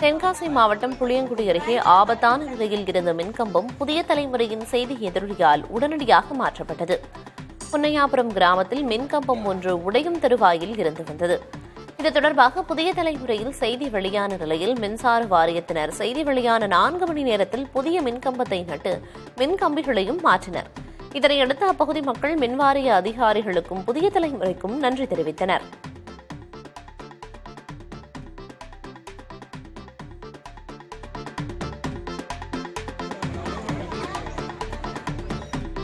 தென்காசி மாவட்டம் புளியங்குடி அருகே ஆபத்தான நிலையில் இருந்த மின்கம்பம் புதிய தலைமுறையின் செய்தி எதிரொலியால் உடனடியாக மாற்றப்பட்டது. புன்னையாபுரம் கிராமத்தில் மின்கம்பம் ஒன்று உடையும் தருவாயில் இருந்து வந்தது. இது தொடர்பாக புதிய தலைமுறையில் செய்தி வெளியான நிலையில் மின்சார வாரியத்தினர் செய்தி வெளியான 4 மணி நேரத்தில் புதிய மின்கம்பத்தை நட்டு மின்கம்பிகளையும் மாற்றினர். இதனையடுத்து அப்பகுதி மக்கள் மின்வாரிய அதிகாரிகளுக்கும் புதிய தலைமுறைக்கும் நன்றி தெரிவித்தனர்.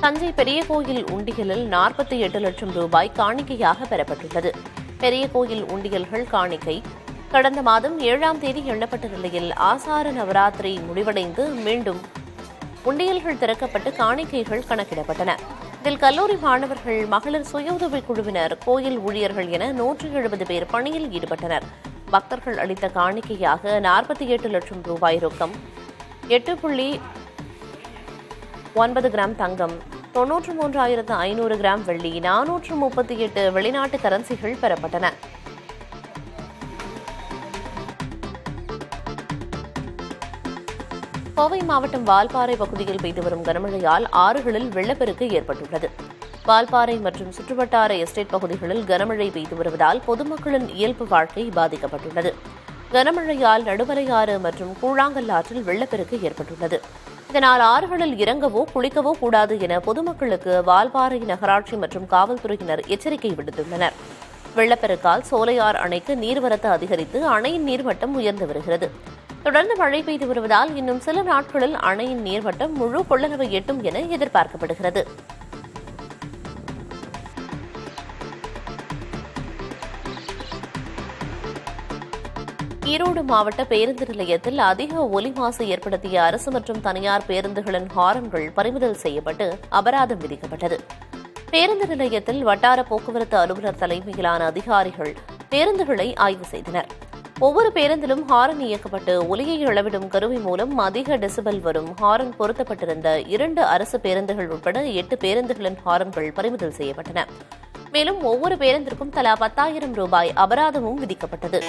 தஞ்சை பெரிய கோயில் உண்டியலில் 48 லட்சம் ரூபாய் காணிக்கையாக பெறப்பட்டுள்ளது. பெரிய கோயில் உண்டியல்கள் காணிக்கை கடந்த மாதம் 7ஆம் தேதி எண்ணப்பட்ட நிலையில் ஆசார நவராத்திரி முடிவடைந்து மீண்டும் உண்டியல்கள் திறக்கப்பட்டு காணிக்கைகள் கணக்கிடப்பட்டன. இதில் கல்லூரி மாணவர்கள், மகளிர் சுய உதவிக் குழுவினர், கோயில் ஊழியர்கள் என 170 பேர் பணியில் ஈடுபட்டனர். பக்தர்கள் அளித்த காணிக்கையாக 48 லட்சம் ரூபாய் ரொக்கம், 8.9 கிராம் தங்கம், 93,500 கிராம் வெள்ளி, 438 வெளிநாட்டு கரன்சிகள் பெறப்பட்டன. கோவை மாவட்டம் வால்பாறை பகுதியில் பெய்து வரும் கனமழையால் ஆறுகளில் வெள்ளப்பெருக்கு ஏற்பட்டுள்ளது. வால்பாறை மற்றும் சுற்றுவட்டார எஸ்டேட் பகுதிகளில் கனமழை பெய்து வருவதால் பொதுமக்களின் இயல்பு வாழ்க்கை பாதிக்கப்பட்டுள்ளது. கனமழையால் நடுவரையாறு மற்றும் கூழாங்கல் ஆற்றில் வெள்ளப்பெருக்கு ஏற்பட்டுள்ளது. இதனால் ஆறுகளில் இறங்கவோ குளிக்கவோ கூடாது என பொதுமக்களுக்கு வால்பாறை நகராட்சி மற்றும் காவல்துறையினர் எச்சரிக்கை விடுத்துள்ளனர். வெள்ளப்பெருக்கால் சோலையார் அணைக்கு நீர்வரத்து அதிகரித்து அணையின் நீர்மட்டம் உயர்ந்து வருகிறது. தொடர்ந்து மழை பெய்து வருவதால் இன்னும் சில நாட்களில் அணையின் நீர்மட்டம் முழு கொள்ளளவை எட்டும் என எதிர்பார்க்கப்படுகிறது. ஈரோடு மாவட்ட பேருந்து நிலையத்தில் அதிக ஒலி மாசு ஏற்படுத்திய அரசு மற்றும் தனியார் பேருந்துகளின் ஹாரன்கள் பறிமுதல் செய்யப்பட்டு அபராதம் விதிக்கப்பட்டது. பேருந்து நிலையத்தில் வட்டார போக்குவரத்து அலுவலர் தலைமையிலான அதிகாரிகள் பேருந்துகளை ஆய்வு செய்தனர். ஒவ்வொரு பேருந்திலும் ஹாரன் இயக்கப்பட்டு ஒலியை அளவிடும் கருவி மூலம் அதிக டெசிபல் வரும் ஹாரன் பொருத்தப்பட்டிருந்த 2 அரசு பேருந்துகள் உட்பட 8 பேருந்துகளின் ஹாரன்கள் பறிமுதல் செய்யப்பட்டன. மேலும் ஒவ்வொரு பேருந்திற்கும் தலா 10,000 ரூபாய் அபராதமும் விதிக்கப்பட்டது.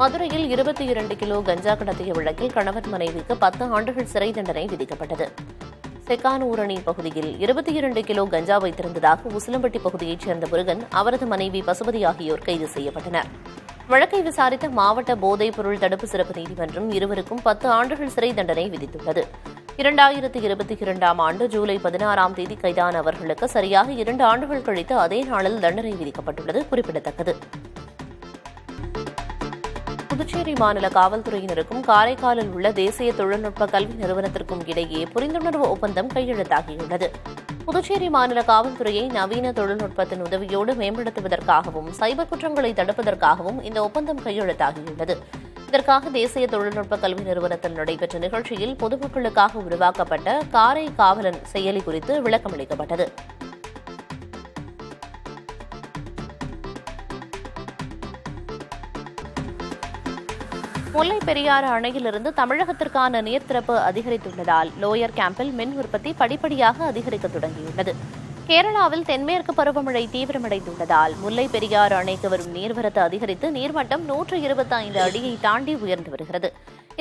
மதுரையில் 22 கிலோ கஞ்சா கடத்திய வழக்கில் கணவன் மனைவிக்கு 10 ஆண்டுகள் சிறை தண்டனை விதிக்கப்பட்டது. செக்கானூரணி பகுதியில் 22 கிலோ கஞ்சா வைத்திருந்ததாக உசிலம்பட்டி பகுதியைச் சேர்ந்த முருகன், அவரது மனைவி பசுபதி ஆகியோர் கைது செய்யப்பட்டனர். வழக்கை விசாரித்த மாவட்ட போதைப் பொருள் தடுப்பு சிறப்பு நீதிமன்றம் இருவருக்கும் 10 ஆண்டுகள் சிறை தண்டனை விதித்துள்ளது. 2022ஆம் ஆண்டு ஜூலை 16ஆம் தேதி கைதான அவர்களுக்கு சரியாக 2 ஆண்டுகள் கழித்து அதே நாளில் தண்டனை விதிக்கப்பட்டுள்ளது குறிப்பிடத்தக்கது. புதுச்சேரி மாநில காவல்துறையினருக்கும் காரைக்காலில் உள்ள தேசிய தொழில்நுட்ப கல்வி நிறுவனத்திற்கும் இடையே புரிந்துணர்வு ஒப்பந்தம் கையெழுத்தாகியுள்ளது. புதுச்சேரி மாநில காவல்துறையை நவீன தொழில்நுட்பத்தின் உதவியோடு மேம்படுத்துவதற்காகவும் சைபர் குற்றங்களை தடுப்பதற்காகவும் இந்த ஒப்பந்தம் கையெழுத்தாகியுள்ளது. இதற்காக தேசிய தொழில்நுட்ப கல்வி நிறுவனத்தில் நடைபெற்ற நிகழ்ச்சியில் பொதுமக்களுக்காக உருவாக்கப்பட்ட காரை காவலன் செயலி குறித்து விளக்கமளிக்கப்பட்டது. முல்லை பெரியாறு அணையிலிருந்து தமிழகத்திற்கான நீர் திறப்பு அதிகரித்துள்ளதால் லோயர் கேம்பில் மின் உற்பத்தி படிப்படியாக அதிகரிக்க தொடங்கியுள்ளது. கேரளாவில் தென்மேற்கு பருவமழை தீவிரமடைந்துள்ளதால் முல்லை பெரியாறு அணைக்கு வரும் நீர்வரத்து அதிகரித்து நீர்மட்டம் 125 அடியை தாண்டி உயர்ந்து வருகிறது.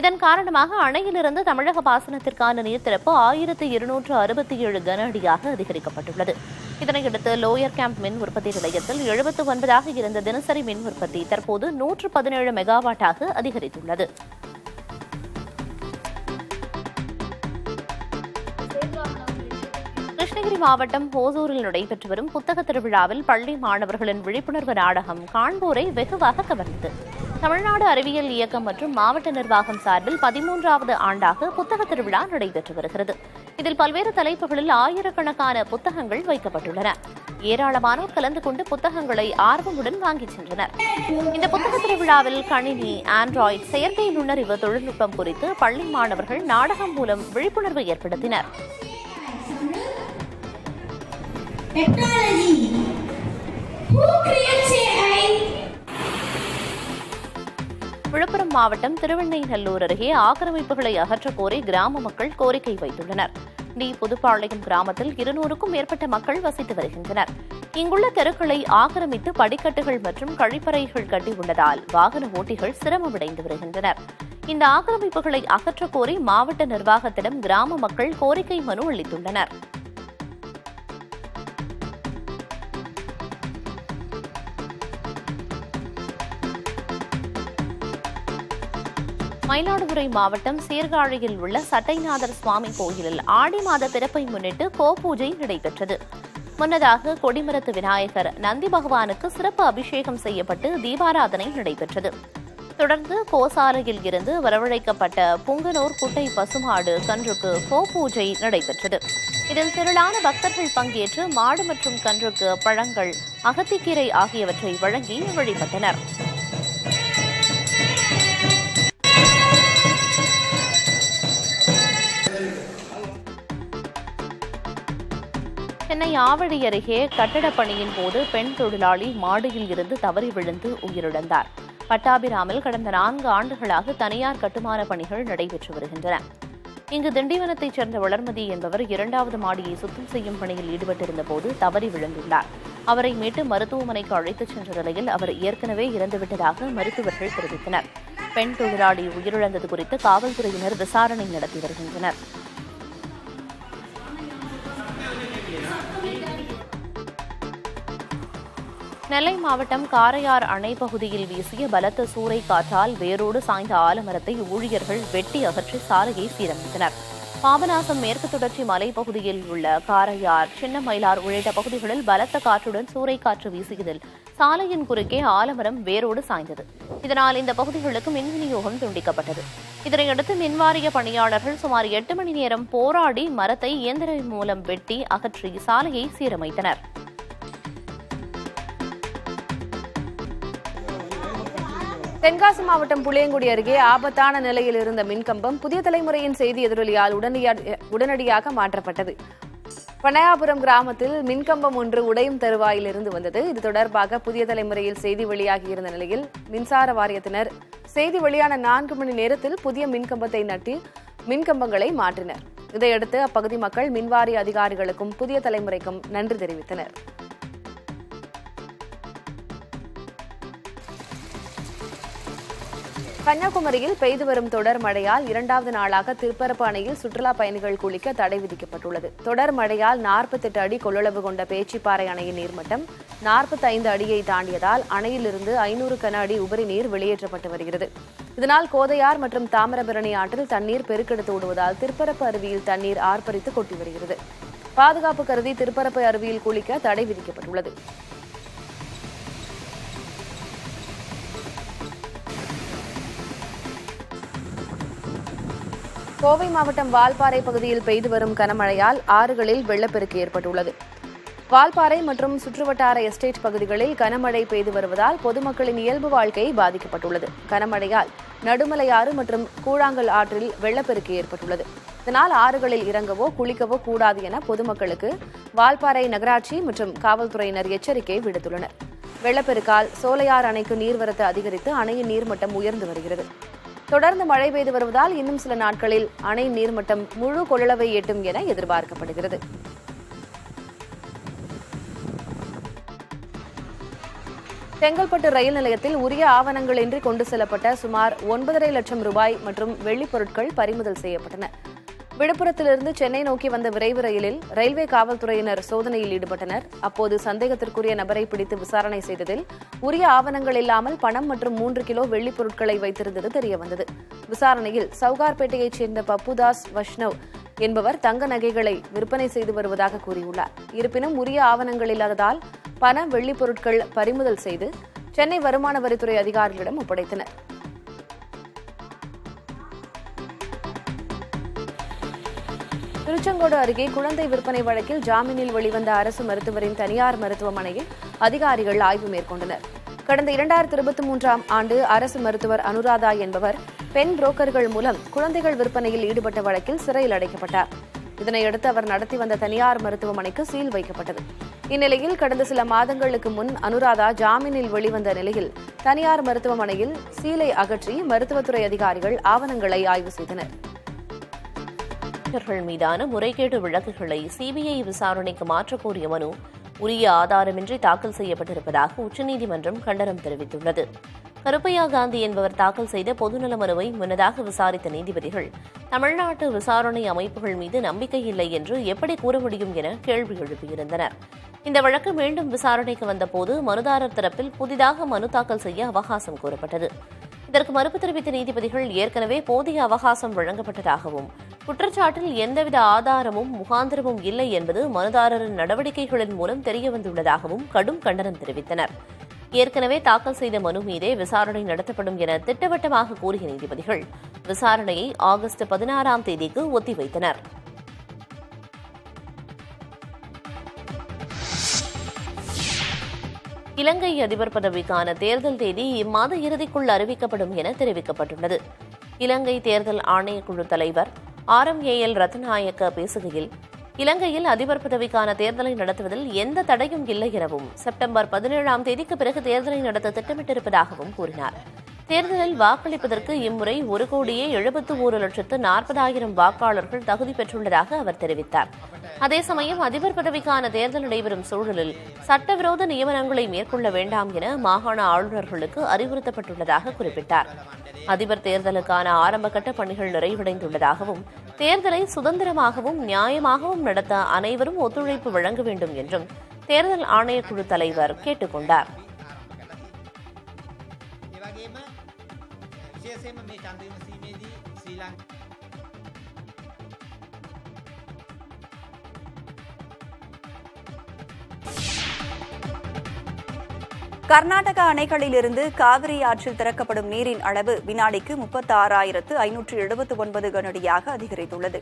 இதன் காரணமாக அணையிலிருந்து தமிழக பாசனத்திற்கான நீர் திறப்பு 1267 கன அடியாக அதிகரிக்கப்பட்டுள்ளது. இதனையடுத்து லோயர் கேம்ப் மின் உற்பத்தி நிலையத்தில் 79ஆக இருந்த தினசரி மின் உற்பத்தி தற்போது 117 மெகாவாட்டாக அதிகரித்துள்ளது. கிருஷ்ணகிரி மாவட்டம் ஹோசூரில் நடைபெற்று வரும் புத்தக திருவிழாவில் பள்ளி மாணவர்களின் விழிப்புணர்வு நாடகம் காண்போரை வெகுவாக கவர்ந்தது. தமிழ்நாடு அறிவியல் இயக்கம் மற்றும் மாவட்ட நிர்வாகம் சார்பில் 13வது ஆண்டாக புத்தக திருவிழா நடைபெற்று வருகிறது. இதில் பல்வேறு தலைப்புகளில் ஆயிரக்கணக்கான புத்தகங்கள் வைக்கப்பட்டுள்ளன. ஏராளமானோர் கலந்து கொண்டு புத்தகங்களை ஆர்வமுடன் வாங்கிச் சென்றனர். இந்த புத்தக திருவிழாவில் கணினி, ஆண்ட்ராய்டு, செயற்கை நுண்ணறிவு தொழில்நுட்பம் குறித்து பள்ளி மாணவர்கள் நாடகம் மூலம் விழிப்புணர்வு ஏற்படுத்தினர். Technology. Who creates AI? Villupuram மாவட்டம் திருவெண்ணைநல்லூர் அருகே ஆக்கிரமிப்புகளை அகற்றக் கோரி கிராம மக்கள் கோரிக்கை வைத்துள்ளனர். புதுப்பாளையம் கிராமத்தில் 200க்கும் மேற்பட்ட மக்கள் வசித்து வருகின்றனர். இங்குள்ள தெருக்களை ஆக்கிரமித்து படிக்கட்டுகள் மற்றும் கழிப்பறைகள் கட்டியுள்ளதால் வாகன ஓட்டிகள் சிரமமடைந்து வருகின்றனர். இந்த ஆக்கிரமிப்புகளை அகற்றக் கோரி மாவட்ட நிர்வாகத்திடம் கிராம மக்கள் கோரிக்கை மனு அளித்துள்ளனர். மயிலாடுதுறை மாவட்டம் சீர்காழியில் உள்ள சட்டைநாதர் சுவாமி கோயிலில் ஆடி மாத பிறப்பை முன்னிட்டு கோபூஜை நடைபெற்றது. முன்னதாக கொடிமரத்து விநாயகர், நந்தி பகவானுக்கு சிறப்பு அபிஷேகம் செய்யப்பட்டு தீபாராதனை நடைபெற்றது. தொடர்ந்து கோசாலையில் இருந்து வரவழைக்கப்பட்ட புங்கனூர் குட்டை பசுமாடு கன்றுக்கு கோபூஜை நடைபெற்றது. இதில் திரளான பக்தர்கள் பங்கேற்று மாடு மற்றும் கன்றுக்கு பழங்கள், அகத்திக்கீரை ஆகியவற்றை வழங்கி வழிபட்டனர். சென்னை ஆவடி அருகே கட்டடப் பணியின் போது பெண் தொழிலாளி மாடியில் இருந்து தவறி விழுந்து உயிரிழந்தார். பட்டாபிராமில் கடந்த 4 ஆண்டுகளாக தனியார் கட்டுமான பணிகள் நடைபெற்று வருகின்றன. இங்கு திண்டிவனத்தைச் சேர்ந்த வளர்மதி என்பவர் 2வது மாடியை சுத்தம் செய்யும் பணியில் ஈடுபட்டிருந்த போது தவறி விழுந்துள்ளார். அவரை மீட்டு மருத்துவமனைக்கு அழைத்துச் சென்ற நிலையில் அவர் ஏற்கனவே இறந்துவிட்டதாக மருத்துவர்கள் தெரிவித்தனர். பெண் தொழிலாளி உயிரிழந்தது குறித்து காவல்துறையினர் விசாரணை நடத்தி வருகின்றனர். நெல்லை மாவட்டம் காரையார் அணை பகுதியில் வீசிய பலத்த சூறை காற்றால் வேரோடு சாய்ந்த ஆலமரத்தை ஊழியர்கள் வெட்டி அகற்றி சாலையை சீரமைத்தனர். பாபநாசம் மேற்கு தொடர்ச்சி மலைப்பகுதியில் உள்ள காரையார், சின்ன மயிலார் உள்ளிட்ட பகுதிகளில் பலத்த காற்றுடன் சூறைக்காற்று வீசியதில் சாலையின் குறுக்கே ஆலமரம் வேரோடு சாய்ந்தது. இதனால் இந்த பகுதிகளுக்கு மின் விநியோகம் துண்டிக்கப்பட்டது. இதனையடுத்து மின்வாரிய பணியாளர்கள் சுமார் 8 மணி நேரம் போராடி மரத்தை இயந்திரம் மூலம் வெட்டி அகற்றி சாலையை சீரமைத்தனர். தென்காசி மாவட்டம் புளியங்குடி அருகே ஆபத்தான நிலையில் இருந்த மின்கம்பம் புதிய தலைமுறையின் செய்தி எதிரொலியால் உடனடியாக மாற்றப்பட்டது. பனையாபுரம் கிராமத்தில் மின்கம்பம் ஒன்று உடையும் தருவாயில் இருந்து வந்தது. இது தொடர்பாக புதிய தலைமுறையில் செய்தி வெளியாகியிருந்த நிலையில் மின்சார வாரியத்தினர் செய்தி வெளியான 4 மணி நேரத்தில் புதிய மின்கம்பத்தை நட்டி மின்கம்பங்களை மாற்றினர். இதையடுத்து அப்பகுதி மக்கள் மின்வாரிய அதிகாரிகளுக்கும் புதிய தலைமுறைக்கும் நன்றி தெரிவித்தனர். கன்னியாகுமரியில் பெய்து வரும் தொடர் மழையால் 2வது நாளாக திருப்பரப்பு அணையில் சுற்றுலா பயணிகள் குளிக்க தடை விதிக்கப்பட்டுள்ளது. தொடர் மழையால் 48 அடி கொள்ளளவு கொண்ட பேச்சிப்பாறை அணையின் நீர்மட்டம் 45 அடியை தாண்டியதால் அணையிலிருந்து 500 கன அடி உபரி நீர் வெளியேற்றப்பட்டு வருகிறது. இதனால் கோதையார் மற்றும் தாமிரபரணி ஆற்றில் தண்ணீர் பெருக்கெடுத்து ஓடுவதால் திருப்பரப்பு அருவியில் தண்ணீர் ஆர்ப்பரித்து கொட்டி வருகிறது. பாதுகாப்பு கருதி திருப்பரப்பு அருவியில் குளிக்க தடை விதிக்கப்பட்டுள்ளது. கோவை மாவட்டம் வால்பாறை பகுதியில் பெய்து வரும் கனமழையால் ஆறுகளில் வெள்ளப்பெருக்கு ஏற்பட்டுள்ளது. வால்பாறை மற்றும் சுற்றுவட்டார எஸ்டேட் பகுதிகளில் கனமழை பெய்து வருவதால் பொதுமக்களின் இயல்பு வாழ்க்கை பாதிக்கப்பட்டுள்ளது. கனமழையால் நடுமலையாறு மற்றும் கூழாங்கல் ஆற்றில் வெள்ளப்பெருக்கு ஏற்பட்டுள்ளது. இதனால் ஆறுகளில் இறங்கவோ குளிக்கவோ கூடாது என பொதுமக்களுக்கு வால்பாறை நகராட்சி மற்றும் காவல்துறையினர் எச்சரிக்கை விடுத்துள்ளனர். வெள்ளப்பெருக்கால் சோலையார் அணைக்கு நீர்வரத்து அதிகரித்து அணையின் நீர்மட்டம் உயர்ந்து வருகிறது. தொடர்ந்து மழை பெய்து வருவதால் இன்னும் சில நாட்களில் அணை நீர்மட்டம் முழு கொள்ளளவை எட்டும் என எதிர்பார்க்கப்படுகிறது. செங்கல்பட்டு ரயில் நிலையத்தில் உரிய ஆவணங்களின்றி கொண்டு செல்லப்பட்ட சுமார் 9.5 லட்சம் ரூபாய் மற்றும் வெள்ளிப் பொருட்கள் பறிமுதல் செய்யப்பட்டன. விழுப்புரத்திலிருந்து சென்னை நோக்கி வந்த விரைவு ரயிலில் ரயில்வே காவல்துறையினர் சோதனையில் ஈடுபட்டனர். அப்போது சந்தேகத்திற்குரிய நபரை பிடித்து விசாரணை செய்ததில் உரிய ஆவணங்கள் இல்லாமல் பணம் மற்றும் 3 கிலோ வெள்ளிப் பொருட்களை வைத்திருந்தது தெரியவந்தது. விசாரணையில் சவுகார்பேட்டையைச் சேர்ந்த பப்புதாஸ் வைஷ்ணவ் என்பவர் தங்க நகைகளை விற்பனை செய்து வருவதாக கூறியுள்ளார். இருப்பினும் உரிய ஆவணங்கள் இல்லாததால் பண வெள்ளிப் பொருட்கள் பறிமுதல் செய்து சென்னை வருமான வரித்துறை அதிகாரிகளிடம் ஒப்படைத்தனர். திருச்செங்கோடு அருகே குழந்தை விற்பனை வழக்கில் ஜாமீனில் வெளிவந்த அரசு மருத்துவரின் தனியார் மருத்துவமனையில் அதிகாரிகள் ஆய்வு மேற்கொண்டனர். கடந்த 2023ஆம் ஆண்டு அரசு மருத்துவர் அனுராதா என்பவர் பெண் புரோக்கர்கள் மூலம் குழந்தைகள் விற்பனையில் ஈடுபட்ட வழக்கில் சிறையில் அடைக்கப்பட்டார். இதனையடுத்து அவர் நடத்தி வந்த தனியார் மருத்துவமனைக்கு சீல் வைக்கப்பட்டது. இந்நிலையில் கடந்த சில மாதங்களுக்கு முன் அனுராதா ஜாமீனில் வெளிவந்த நிலையில் தனியார் மருத்துவமனையில் சீலை அகற்றி மருத்துவத்துறை அதிகாரிகள் ஆவணங்களை ஆய்வு செய்தனர். மீதான முறைகேடு வழக்குகளை சிபிஐ விசாரணைக்கு மாற்றக் கோரிய மனு உரிய ஆதாரமின்றி தாக்கல் செய்யப்பட்டிருப்பதாக உச்சநீதிமன்றம் கண்டனம் தெரிவித்துள்ளது. கருப்பையா காந்தி என்பவர் தாக்கல் செய்த பொதுநல மனுவை முன்னதாக விசாரித்த நீதிபதிகள் தமிழ்நாட்டு விசாரணை அமைப்புகள் மீது நம்பிக்கை இல்லை என்று எப்படி கூற முடியும் என கேள்வி எழுப்பியிருந்தனர். இந்த வழக்கு மீண்டும் விசாரணைக்கு வந்தபோது மனுதாரர் தரப்பில் புதிதாக மனு தாக்கல் செய்ய அவகாசம் கோரப்பட்டது. இதற்கு மறுப்பு தெரிவித்த நீதிபதிகள் ஏற்கனவே போதிய அவகாசம் வழங்கப்பட்டதாகவும் குற்றச்சாட்டில் எந்தவித ஆதாரமும் முகாந்திரமும் இல்லை என்பது மனுதாரரின் நடவடிக்கைகளின் மூலம் தெரியவந்துள்ளதாகவும் கடும் கண்டனம் தெரிவித்தனர். ஏற்கனவே தாக்கல் செய்த மனு மீதே விசாரணை நடத்தப்படும் என திட்டவட்டமாக கூறிய நீதிபதிகள் விசாரணையை ஆகஸ்ட் 16ஆம் தேதிக்கு ஒத்திவைத்தனர். இலங்கை அதிபர் பதவிக்கான தேர்தல் தேதி இம்மாத இறுதிக்குள் அறிவிக்கப்படும் என தெரிவிக்கப்பட்டுள்ளது. இலங்கை தேர்தல் ஆணையக்குழு தலைவர் RMAL ரத்நாயக்க பேசுகையில் இலங்கையில் அதிபர் பதவிக்கான தேர்தலை நடத்துவதில் எந்த தடையும் இல்லை எனவும் செப்டம்பர் 17ஆம் தேதிக்கு பிறகு தேர்தலை நடத்த திட்டமிட்டிருப்பதாகவும் கூறினார். தேர்தலில் வாக்களிப்பதற்கு இம்முறை 1,71,40,000 வாக்காளர்கள் தகுதி பெற்றுள்ளதாக அவர் தெரிவித்தார். அதே சமயம் அதிபர் பதவிக்கான தேர்தல் நடைபெறும் சூழலில் சட்டவிரோத நியமனங்களை மேற்கொள்ள வேண்டாம் என மாகாண ஆளுநர்களுக்கு அறிவுறுத்தப்பட்டுள்ளதாக குறிப்பிட்டார். அதிபர் தேர்தலுக்கான ஆரம்பகட்ட பணிகள் நிறைவடைந்துள்ளதாகவும் தேர்தலை சுதந்திரமாகவும் நியாயமாகவும் நடத்த அனைவரும் ஒத்துழைப்பு வழங்க வேண்டும் என்றும் தேர்தல் ஆணையக்குழு தலைவர் கேட்டுக் கொண்டார். கர்நாடக அணைகளிலிருந்து காவிரி ஆற்றில் திறக்கப்படும் நீரின் அளவு வினாடிக்கு 36,579 கனஅடியாக அதிகரித்துள்ளது.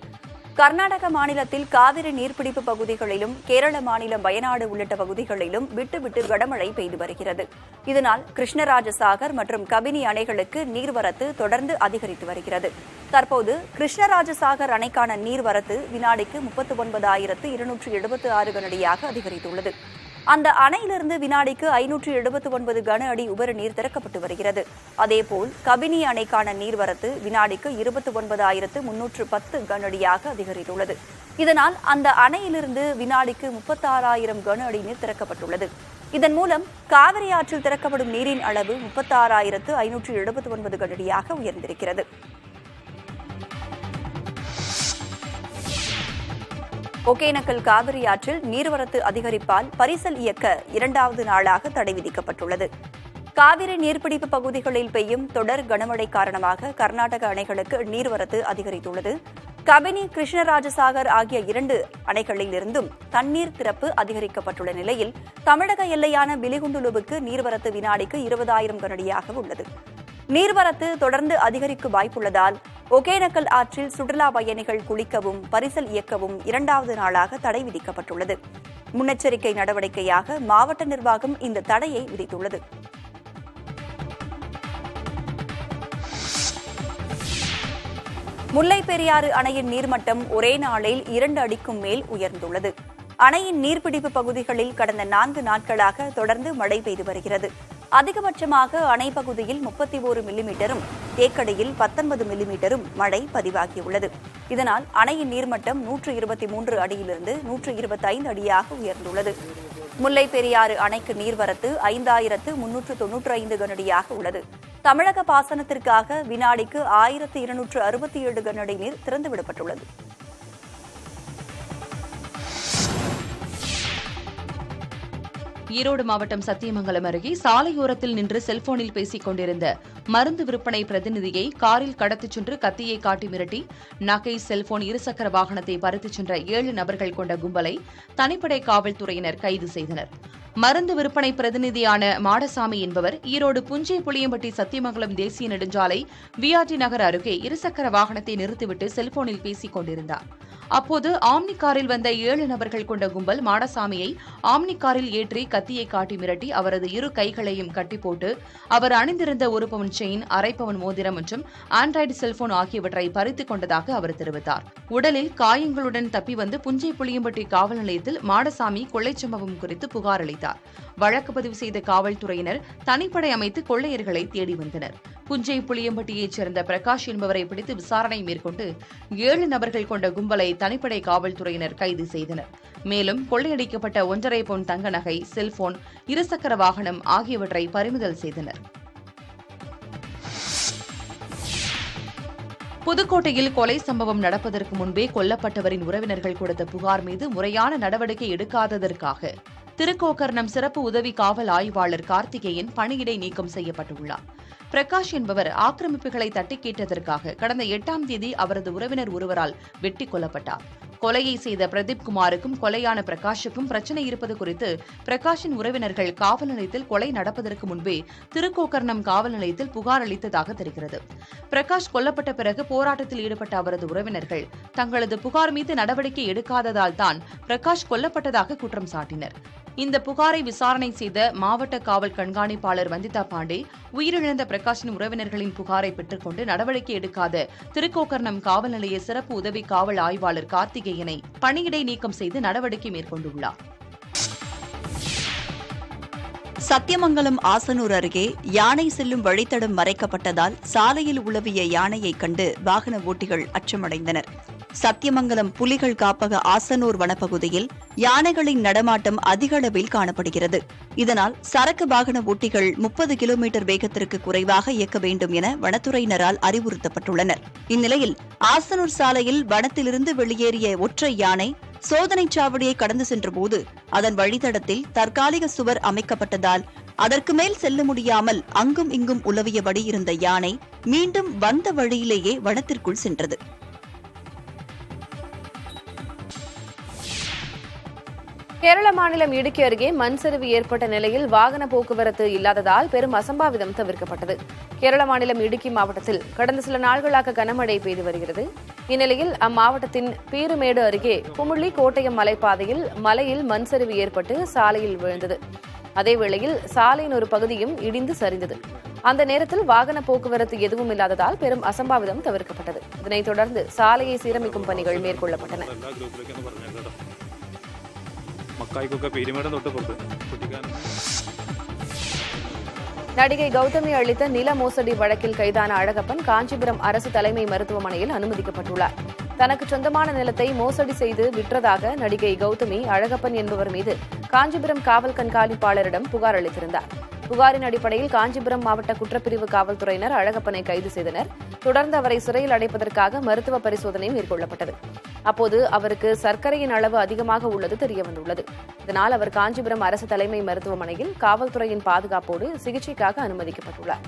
கர்நாடக மாநிலத்தில் காவிரி நீர்பிடிப்பு பகுதிகளிலும் கேரள மாநிலம் வயநாடு உள்ளிட்ட பகுதிகளிலும் விட்டு கனமழை பெய்து வருகிறது. இதனால் கிருஷ்ணராஜசாகர் மற்றும் கபினி அணைகளுக்கு நீர்வரத்து தொடர்ந்து அதிகரித்து வருகிறது. தற்போது கிருஷ்ணராஜசாகர் அணைக்கான நீர்வரத்து வினாடிக்கு 39,276 கனஅடியாக அதிகரித்துள்ளது. அந்த அணையிலிருந்து வினாடிக்கு 579 கன அடி உபரி நீர் திறக்கப்பட்டு வருகிறது. அதேபோல் கபினி அணைக்கான நீர்வரத்து வினாடிக்கு 29,310 கன அடியாக அதிகரித்துள்ளது. இதனால் அந்த அணையிலிருந்து வினாடிக்கு 36,000 கன அடி நீர் திறக்கப்பட்டுள்ளது. இதன் மூலம் காவிரி ஆற்றில் திறக்கப்படும் நீரின் அளவு 36,579 கன அடியாக உயர்ந்திருக்கிறது. ஒகேனக்கல் காவிரி ஆற்றில் நீர்வரத்து அதிகரிப்பால் பரிசல் இயக்க 2வது நாளாக தடை விதிக்கப்பட்டுள்ளது. காவிரி நீர்பிடிப்பு பகுதிகளில் பெய்யும் தொடர் கனமழை காரணமாக கர்நாடக அணைகளுக்கு நீர்வரத்து அதிகரித்துள்ளது. கபினி, கிருஷ்ணராஜசாகர் ஆகிய 2 அணைகளிலிருந்தும் தண்ணீர் திறப்பு அதிகரிக்கப்பட்டுள்ள நிலையில் தமிழக எல்லையான பிலிகுண்டுலுவுக்கு நீர்வரத்து வினாடிக்கு 20,000 கனஅடியாக உள்ளது. நீர்வரத்து தொடர்ந்து அதிகரிக்கும் வாய்ப்புள்ளதால் ஒகேனக்கல் ஆற்றில் சுற்றுலா பயணிகள் குளிக்கவும் பரிசல் இயக்கவும் 2வது நாளாக தடை விதிக்கப்பட்டுள்ளது. முன்னெச்சரிக்கை நடவடிக்கையாக மாவட்ட நிர்வாகம் இந்த தடையை விதித்துள்ளது. முல்லைப் பெரியாறு அணையின் நீர்மட்டம் ஒரே நாளில் 2 அடிக்கும் மேல் உயர்ந்துள்ளது. அணையின் நீர்பிடிப்பு பகுதிகளில் கடந்த 4 நாட்களாக தொடர்ந்து மழை பெய்து வருகிறது. அதிகபட்சமாக அணை பகுதியில் 31 மில்லிமீட்டரும் தேக்கடியில் 19 மில்லிமீட்டரும் மழை பதிவாகியுள்ளது. இதனால் அணையின் நீர்மட்டம் 123 அடியிலிருந்து 125 அடியாக உயர்ந்துள்ளது. முல்லைப் பெரியாறு அணைக்கு நீர்வரத்து 5,395 கனஅடியாக உள்ளது. தமிழக பாசனத்திற்காக வினாடிக்கு 1,267 கனஅடி நீர் திறந்துவிடப்பட்டுள்ளது. ஈரோடு மாவட்டம் சத்தியமங்கலம் அருகே சாலையோரத்தில் நின்று செல்போனில் பேசிக் கொண்டிருந்த மருந்து விற்பனை பிரதிநிதியை காரில் கடத்திச் சென்று கத்தியை காட்டி மிரட்டி நகை, செல்போன், இருசக்கர வாகனத்தை பறித்துச் சென்ற 7 நபர்கள் கொண்ட கும்பலை தனிப்படை காவல்துறையினர் கைது செய்தனர். மருந்து விற்பனை பிரதிநிதியான மாடசாமி என்பவர் ஈரோடு புஞ்சை புளியம்பட்டி சத்தியமங்கலம் தேசிய நெடுஞ்சாலை விஆர்டி நகர் அருகே இருசக்கர வாகனத்தை நிறுத்திவிட்டு செல்போனில் பேசிக் கொண்டிருந்தார். அப்போது ஆம்னி காரில் வந்த 7 நபர்கள் கொண்ட கும்பல் மாடசாமியை ஆம்னி காரில் ஏற்றி கத்தியை காட்டி மிரட்டி அவரது இரு கைகளையும் கட்டி போட்டு அவர் அணிந்திருந்த 1 பவுன் செயின், அரை பவுன் மோதிரம் மற்றும் ஆண்ட்ராய்டு செல்போன் ஆகியவற்றை பறித்துக் கொண்டதாக அவர் தெரிவித்தார். உடலில் காயங்களுடன் தப்பி வந்து புஞ்சை புளியம்பட்டி காவல் நிலையத்தில் மாடசாமி கொள்ளைச் சம்பவம் குறித்து புகார் அளித்தார். வழக்கு பதிவு செய்த காவல்துறையினர் தனிப்படை அமைத்து கொள்ளையர்களை தேடி வந்தனர். புஞ்சை புளியம்பட்டியைச் சேர்ந்த பிரகாஷ் என்பவரை பிடித்து விசாரணை மேற்கொண்டு 7 நபர்கள் கொண்ட கும்பலை தனிப்படை காவல்துறையினர் கைது செய்தனர். மேலும் கொள்ளையடிக்கப்பட்ட 1.5 பவுன் தங்க நகை, செல்போன், இருசக்கர வாகனம் ஆகியவற்றை பறிமுதல் செய்தனர். புதுக்கோட்டையில் கொலை சம்பவம் நடப்பதற்கு முன்பே கொல்லப்பட்டவரின் உறவினர்கள் கொடுத்த புகார் மீது முறையான நடவடிக்கை எடுக்காததற்காக திருக்கோக்கர்ணம் சிறப்பு உதவி காவல் ஆய்வாளர் கார்த்திகேயன் பணியிடை நீக்கம் செய்யப்பட்டுள்ளார். பிரகாஷ் என்பவர் ஆக்கிரமிப்புகளை தட்டி கேட்டதற்காக கடந்த 8ஆம் தேதி அவரது உறவினர் ஒருவரால் வெட்டிக் கொல்லப்பட்டார். கொலையை செய்த பிரதீப் குமாருக்கும் கொலையான பிரகாஷுக்கும் பிரச்சினை இருப்பது குறித்து பிரகாஷின் உறவினர்கள் காவல் நிலையத்தில் கொலை நடப்பதற்கு முன்பே திருக்கோக்கர்ணம் காவல் நிலையத்தில் புகார் அளித்ததாக தெரிகிறது. பிரகாஷ் கொல்லப்பட்ட பிறகு போராட்டத்தில் ஈடுபட்ட அவரது உறவினர்கள் தங்களது புகார் மீது நடவடிக்கை எடுக்காததால் தான் பிரகாஷ் கொல்லப்பட்டதாக குற்றம் சாட்டினர். இந்த புகாரை விசாரணை செய்த மாவட்ட காவல் கண்காணிப்பாளர் வந்திதா பாண்டே உயிரிழந்த பிரகாஷின் உறவினர்களின் புகாரை பெற்றுக்கொண்டு நடவடிக்கை எடுக்காத திருக்கோக்கர்ணம் காவல் நிலைய சிறப்பு உதவி காவல் ஆய்வாளர் கார்த்திகேயனை பணியிடை நீக்கம் செய்து நடவடிக்கை மேற்கொண்டுள்ளார். சத்தியமங்கலம் ஆசனூர் அருகே யானை செல்லும் வழித்தடம் மறைக்கப்பட்டதால் சாலையில் உலவிய யானையை கண்டு வாகன ஓட்டிகள் அச்சமடைந்தனர். சத்தியமங்கலம் புலிகள் காப்பக ஆசனூர் வனப்பகுதியில் யானைகளின் நடமாட்டம் அதிக அளவில் காணப்படுகிறது. இதனால் சரக்கு வாகன ஓட்டிகள் 30 கிலோமீட்டர் வேகத்திற்கு குறைவாக இயக்க வேண்டும் என வனத்துறையினரால் அறிவுறுத்தப்பட்டுள்ளனர். இந்நிலையில் ஆசனூர் சாலையில் வனத்திலிருந்து வெளியேறிய ஒற்றை யானை சோதனைச் சாவடியை கடந்து சென்றபோது அதன் வழித்தடத்தில் தற்காலிக சுவர் அமைக்கப்பட்டதால் அதற்கு மேல் செல்ல முடியாமல் அங்கும் இங்கும் உலவியபடி இருந்த யானை மீண்டும் வந்த வழியிலேயே வனத்திற்குள் சென்றது. கேரள மாநிலம் இடுக்கி அருகே மண் சரிவு ஏற்பட்ட நிலையில் வாகன போக்குவரத்து இல்லாததால் பெரும் அசம்பாவிதம் தவிர்க்கப்பட்டது. கேரள மாநிலம் இடுக்கி மாவட்டத்தில் கடந்த சில நாட்களாக கனமழை பெய்து வருகிறது. இந்நிலையில் அம்மாவட்டத்தின் பீருமேடு அருகே குமுள்ளி கோட்டயம் மலைப்பாதையில் மலையில் மண் சரிவு ஏற்பட்டு சாலையில் விழுந்தது. அதேவேளையில் சாலையின் ஒரு பகுதியும் இடிந்து சரிந்தது. அந்த நேரத்தில் வாகன போக்குவரத்து எதுவும் இல்லாததால் பெரும் அசம்பாவிதம் தவிர்க்கப்பட்டது. இதனைத் தொடர்ந்து சாலையை சீரமைக்கும் பணிகள் மேற்கொள்ளப்பட்டன. நடிகை கௌதமி அளித்த நில மோசடி வழக்கில் கைதான அழகப்பன் காஞ்சிபுரம் அரசு தலைமை மருத்துவமனையில் அனுமதிக்கப்பட்டுள்ளார். தனக்கு சொந்தமான நிலத்தை மோசடி செய்து விற்றதாக நடிகை கௌதமி அழகப்பன் என்பவர் மீது காஞ்சிபுரம் காவல் கண்காணிப்பாளரிடம் புகார் அளித்திருந்தார். புகாரின் அடிப்படையில் காஞ்சிபுரம் மாவட்ட குற்றப்பிரிவு காவல்துறையினர் அழகப்பனை கைது செய்தனர். தொடர்ந்து அவரை சிறையில் அடைப்பதற்காக மருத்துவ பரிசோதனை மேற்கொள்ளப்பட்டது. அப்போது அவருக்கு சர்க்கரையின் அளவு அதிகமாக உள்ளது தெரியவந்துள்ளது. இதனால் அவர் காஞ்சிபுரம் அரசு தலைமை மருத்துவமனையில் காவல்துறையின் பாதுகாப்போடு சிகிச்சைக்காக அனுமதிக்கப்பட்டுள்ளார்.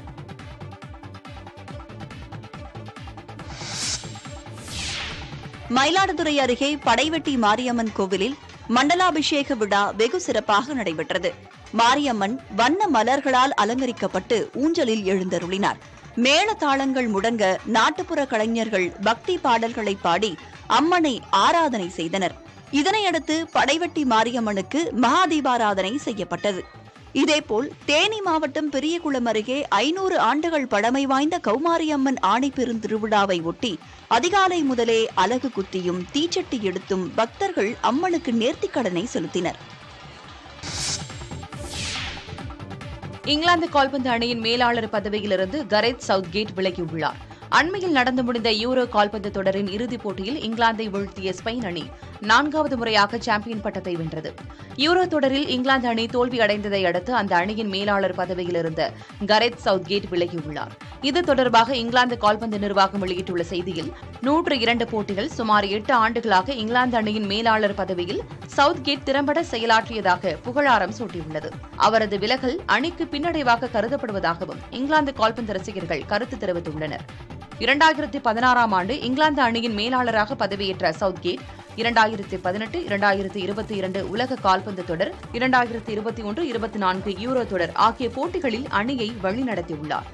மயிலாடுதுறை அருகே படைவெட்டி மாரியம்மன் கோவிலில் மண்டலாபிஷேக விழா வெகு சிறப்பாக நடைபெற்றது. மாரியம்மன் வண்ண மலர்களால் அலங்கரிக்கப்பட்டு ஊஞ்சலில் எழுந்தருளினார். மேளதாளங்கள் முடங்க நாட்டுப்புற கலைஞர்கள் பக்தி பாடல்களை பாடி அம்மனை ஆராதனை செய்தனர். இதனையடுத்து படைவெட்டி மாரியம்மனுக்கு மகாதீபாராதனை செய்யப்பட்டது. இதேபோல் தேனி மாவட்டம் பெரியகுளம் அருகே 500 ஆண்டுகள் பழமை வாய்ந்த கௌமாரியம்மன் ஆணை பெருந்திருவிழாவை ஒட்டி அதிகாலை முதலே அலகு குத்தியும் தீச்சட்டி எடுத்தும் பக்தர்கள் அம்மனுக்கு நேர்த்திக்கடனை செலுத்தினர். இங்கிலாந்து கால்பந்து அணியின் மேலாளர் பதவியிலிருந்து கரெத் சவுத்கேட் விலகியுள்ளார். அண்மையில் நடந்து முடிந்த யூரோ கால்பந்து தொடரின் இறுதிப் போட்டியில் இங்கிலாந்தை வீழ்த்திய ஸ்பெயின் அணி 4வது முறையாக சாம்பியன் பட்டத்தை வென்றது. யூரோ தொடரில் இங்கிலாந்து அணி தோல்வியடைந்ததை அடுத்து அந்த அணியின் மேலாளர் பதவியிலிருந்து கரெத் சவுத்கேட் விலகியுள்ளார். இது தொடர்பாக இங்கிலாந்து கால்பந்து நிர்வாகம் வெளியிட்டுள்ள செய்தியில் 102 போட்டிகள் சுமார் 8 ஆண்டுகளாக இங்கிலாந்து அணியின் மேலாளர் பதவியில் சவுத்கேட் திறம்பட செயலாற்றியதாக புகழாரம் சூட்டியுள்ளது. அவரது விலகல் அணிக்கு பின்னடைவாக கருதப்படுவதாகவும் இங்கிலாந்து கால்பந்து ரசிகர்கள் கருத்து தெரிவித்துள்ளனர். 2016ஆம் ஆண்டு இங்கிலாந்து அணியின் மேலாளராக பதவியேற்ற சவுத்கேட் 2018, 2022 உலக கால்பந்து தொடர், 2021-24 யூரோ தொடர் ஆகிய போட்டிகளில் அணியை வழிநடத்தியுள்ளார்.